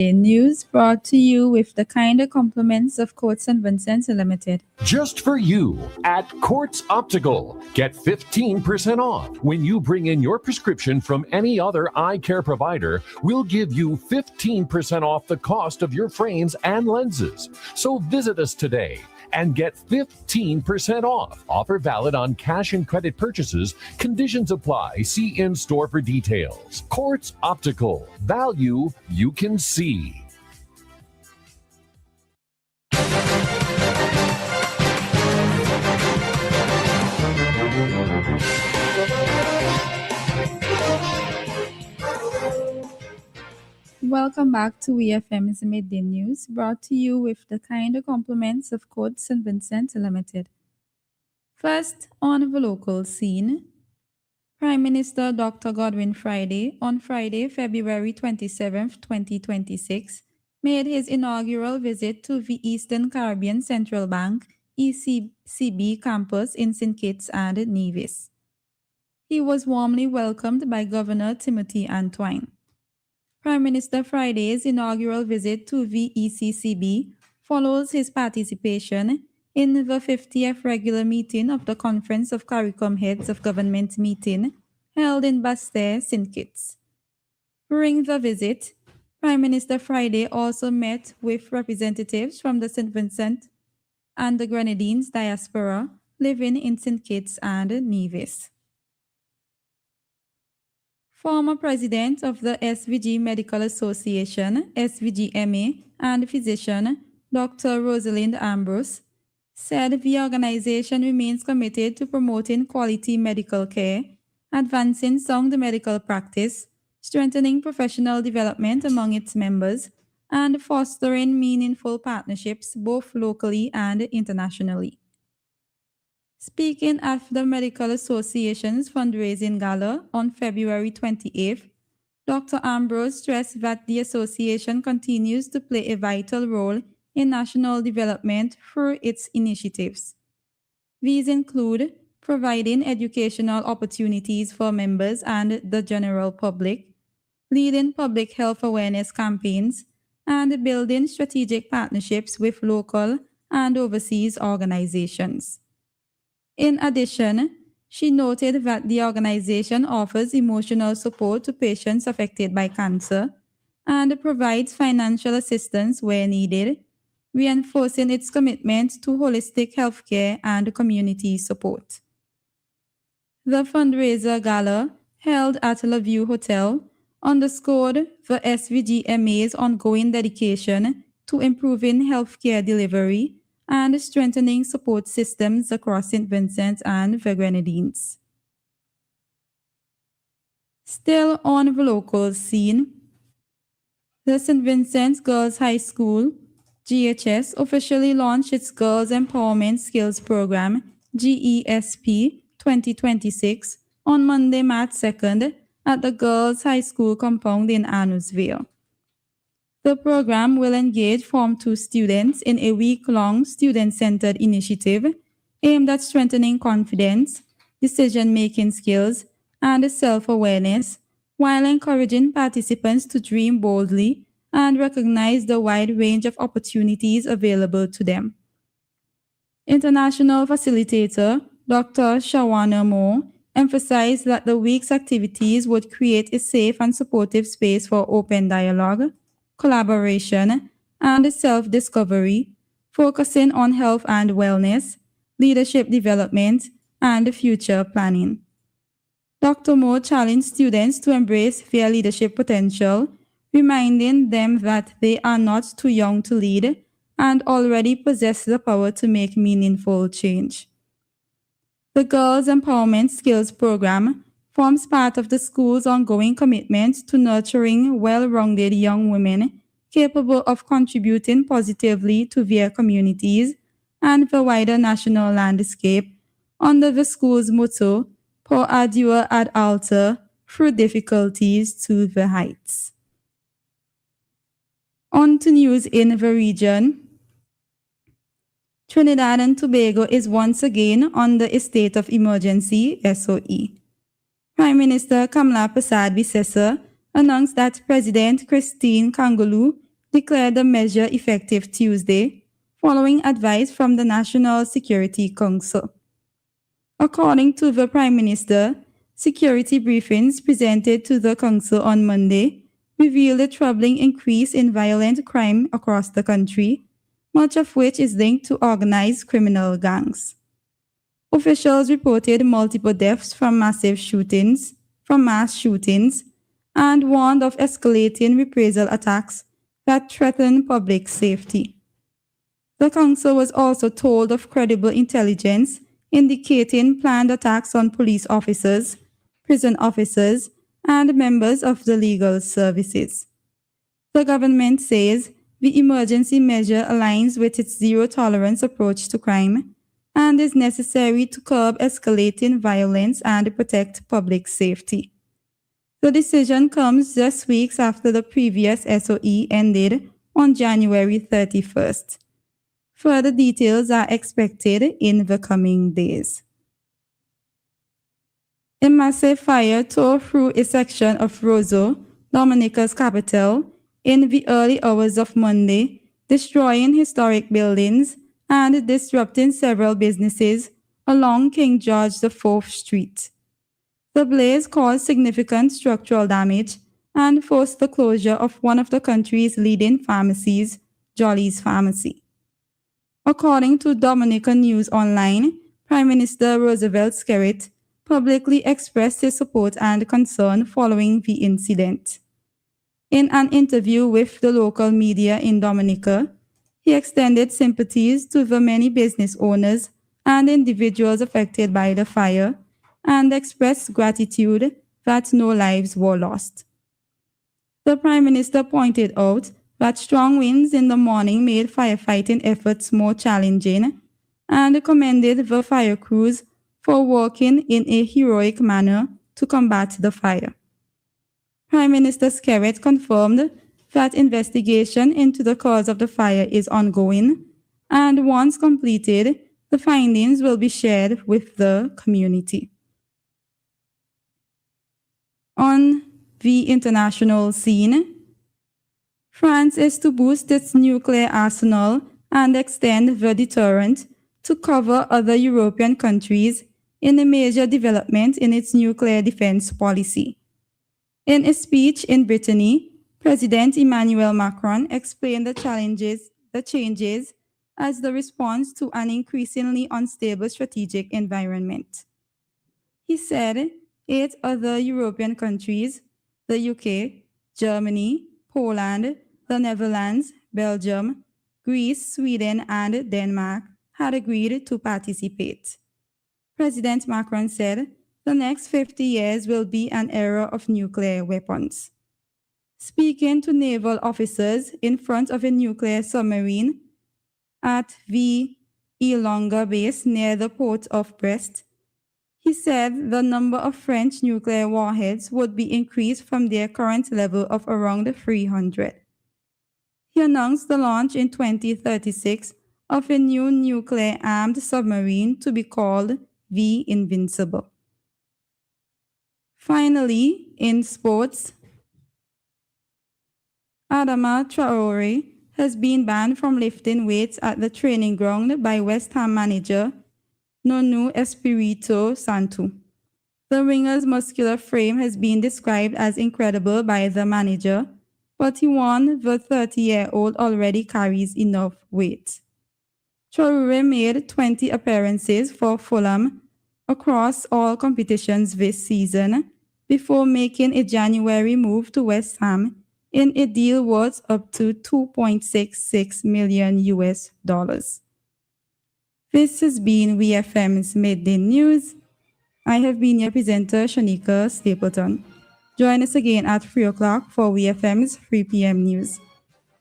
News brought to you with the kind compliments of Courts and Vincent Limited. Just for you at Quartz Optical. Get 15% off when you bring in your prescription from any other eye care provider. We'll give you 15% off the cost of your frames and lenses. So visit us today and get 15% off. Offer valid on cash and credit purchases. Conditions apply. See in-store for details. Quartz Optical. Value you can see. Welcome back to EFM's Midday News, brought to you with the kind compliments of Courts and Vincent Limited. First, on the local scene, Prime Minister Dr. Godwin Friday, on Friday, February 27, 2026, made his inaugural visit to the Eastern Caribbean Central Bank ECB campus in St. Kitts and Nevis. He was warmly welcomed by Governor Timothy Antwine. Prime Minister Friday's inaugural visit to the ECCB follows his participation in the 50th regular meeting of the Conference of CARICOM Heads of Government meeting held in Basseterre, St. Kitts. During the visit, Prime Minister Friday also met with representatives from the St. Vincent and the Grenadines diaspora living in St. Kitts and Nevis. Former president of the SVG Medical Association, SVGMA, and physician Dr. Rosalind Ambrose said the organization remains committed to promoting quality medical care, advancing sound medical practice, strengthening professional development among its members, and fostering meaningful partnerships both locally and internationally. Speaking at the Medical Association's fundraising gala on February 28th, Dr. Ambrose stressed that the association continues to play a vital role in national development through its initiatives. These include providing educational opportunities for members and the general public, leading public health awareness campaigns, and building strategic partnerships with local and overseas organizations. In addition, she noted that the organization offers emotional support to patients affected by cancer and provides financial assistance where needed, reinforcing its commitment to holistic healthcare and community support. The fundraiser gala, held at La View Hotel, underscored the SVGMA's ongoing dedication to improving healthcare delivery and strengthening support systems across St. Vincent and the Grenadines. Still on the local scene, the St. Vincent Girls High School, GHS, officially launched its Girls Empowerment Skills Program, GESP 2026, on Monday, March 2nd at the Girls High School compound in Arnousville. The program will engage Form 2 students in a week-long student-centered initiative aimed at strengthening confidence, decision-making skills, and self-awareness, while encouraging participants to dream boldly and recognize the wide range of opportunities available to them. International facilitator Dr. Shawana Moore emphasized that the week's activities would create a safe and supportive space for open dialogue, collaboration, and self-discovery, focusing on health and wellness, leadership development, and future planning. Dr. Moore challenged students to embrace their leadership potential, reminding them that they are not too young to lead and already possess the power to make meaningful change. The Girls Empowerment Skills Program forms part of the school's ongoing commitment to nurturing well-rounded young women capable of contributing positively to their communities and the wider national landscape under the school's motto, Por ardua ad alta, through difficulties to the heights. On to news in the region. Trinidad and Tobago is once again under a state of emergency, SOE. Prime Minister Kamla Persad Bissessar announced that President Christine Kangolu declared the measure effective Tuesday, following advice from the National Security Council. According to the Prime Minister, security briefings presented to the Council on Monday revealed a troubling increase in violent crime across the country, much of which is linked to organized criminal gangs. Officials reported multiple deaths from mass shootings, and warned of escalating reprisal attacks that threaten public safety. The council was also told of credible intelligence indicating planned attacks on police officers, prison officers, and members of the legal services. The government says the emergency measure aligns with its zero-tolerance approach to crime and is necessary to curb escalating violence and protect public safety. The decision comes just weeks after the previous SOE ended on January 31st. Further details are expected in the coming days. A massive fire tore through a section of Roseau, Dominica's capital, in the early hours of Monday, destroying historic buildings and disrupting several businesses along King George IV Street. The blaze caused significant structural damage and forced the closure of one of the country's leading pharmacies, Jolly's Pharmacy. According to Dominican News Online, Prime Minister Roosevelt Skerrit publicly expressed his support and concern following the incident. In an interview with the local media in Dominica, he extended sympathies to the many business owners and individuals affected by the fire and expressed gratitude that no lives were lost. The Prime Minister pointed out that strong winds in the morning made firefighting efforts more challenging and commended the fire crews for working in a heroic manner to combat the fire. Prime Minister Skerrit confirmed that investigation into the cause of the fire is ongoing, and once completed, the findings will be shared with the community. On the international scene, France is to boost its nuclear arsenal and extend the deterrent to cover other European countries in a major development in its nuclear defense policy. In a speech in Brittany, President Emmanuel Macron explained the changes as the response to an increasingly unstable strategic environment. He said 8 other European countries, the UK, Germany, Poland, the Netherlands, Belgium, Greece, Sweden, and Denmark had agreed to participate. President Macron said the next 50 years will be an era of nuclear weapons. Speaking to naval officers in front of a nuclear submarine at the Elonga base near the port of Brest, he said the number of French nuclear warheads would be increased from their current level of around 300. He announced the launch in 2036 of a new nuclear-armed submarine to be called the Invincible. Finally, in sports, Adama Traore has been banned from lifting weights at the training ground by West Ham manager Nuno Espirito Santo. The winger's muscular frame has been described as incredible by the manager, but he warned the 30-year-old already carries enough weight. Traore made 20 appearances for Fulham across all competitions this season before making a January move to West Ham in a deal worth up to $2.66 million. This has been WeFM's Midday News. I have been your presenter, Shanika Stapleton. Join us again at 3 o'clock for WeFM's 3 p.m. news.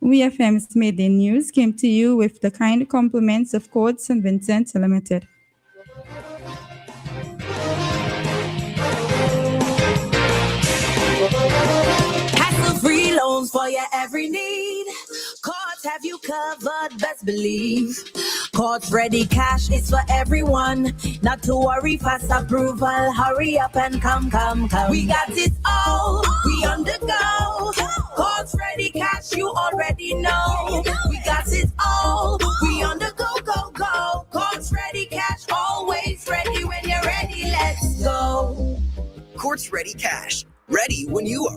WeFM's Midday News came to you with the kind compliments of Court St. Vincent Limited. Hassle-free loans for your every need. Courts have you covered, best believe. Courts Ready Cash is for everyone. Not to worry, fast approval. Hurry up and come. We got it all. We on the go. Courts Ready Cash, you already know. We got it all. We on the go. Courts Ready Cash, always ready when you're ready. Let's go. Courts Ready Cash. Ready when you are.